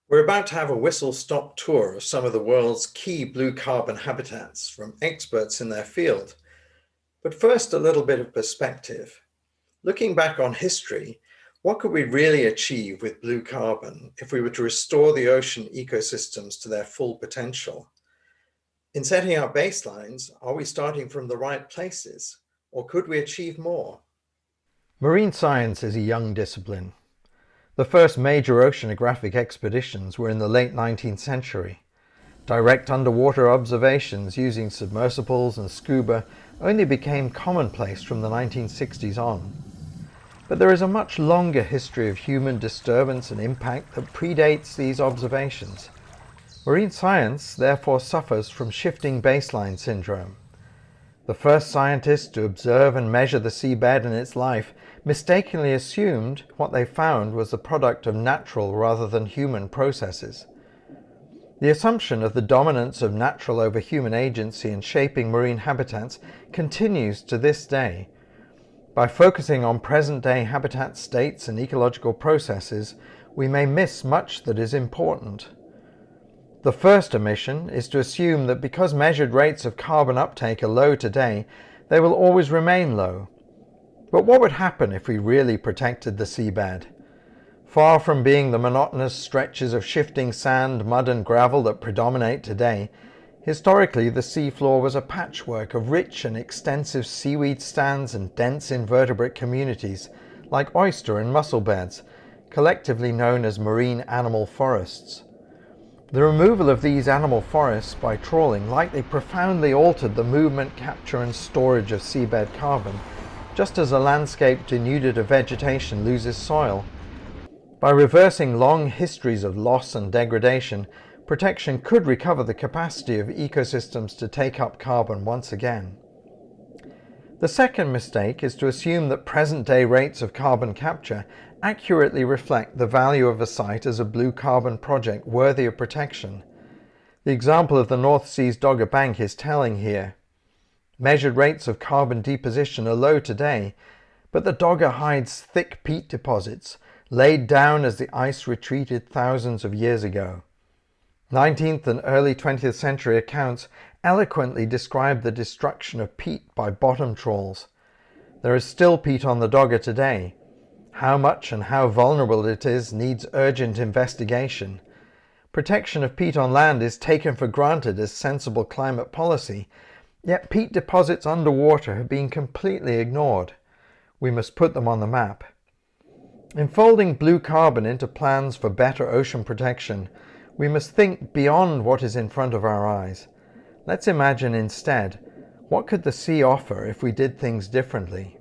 We're about to have a whistle-stop tour of some of the world's key blue carbon habitats from experts in their field. But first, a little bit of perspective. Looking back on history, what could we really achieve with blue carbon if we were to restore the ocean ecosystems to their full potential? In setting our baselines, are we starting from the right places, or could we achieve more? Marine science is a young discipline. The first major oceanographic expeditions were in the late 19th century. Direct underwater observations using submersibles and scuba only became commonplace from the 1960s on. But there is a much longer history of human disturbance and impact that predates these observations. Marine science therefore suffers from shifting baseline syndrome. The first scientists to observe and measure the seabed and its life mistakenly assumed what they found was the product of natural rather than human processes. The assumption of the dominance of natural over human agency in shaping marine habitats continues to this day. By focusing on present-day habitat states and ecological processes, we may miss much that is important. The first omission is to assume that because measured rates of carbon uptake are low today, they will always remain low. But what would happen if we really protected the seabed? Far from being the monotonous stretches of shifting sand, mud and gravel that predominate today, historically the seafloor was a patchwork of rich and extensive seaweed stands and dense invertebrate communities, like oyster and mussel beds, collectively known as marine animal forests. The removal of these animal forests by trawling likely profoundly altered the movement, capture and storage of seabed carbon, just as a landscape denuded of vegetation loses soil. By reversing long histories of loss and degradation, protection could recover the capacity of ecosystems to take up carbon once again. The second mistake is to assume that present-day rates of carbon capture accurately reflect the value of a site as a blue carbon project worthy of protection. The example of the North Sea's Dogger Bank is telling here. Measured rates of carbon deposition are low today, but the Dogger hides thick peat deposits laid down as the ice retreated thousands of years ago. 19th and early 20th century accounts eloquently describe the destruction of peat by bottom trawls. There is still peat on the Dogger today. How much and how vulnerable it is needs urgent investigation. Protection of peat on land is taken for granted as sensible climate policy, yet peat deposits underwater have been completely ignored. We must put them on the map. In folding blue carbon into plans for better ocean protection, we must think beyond what is in front of our eyes. Let's imagine instead, what could the sea offer if we did things differently?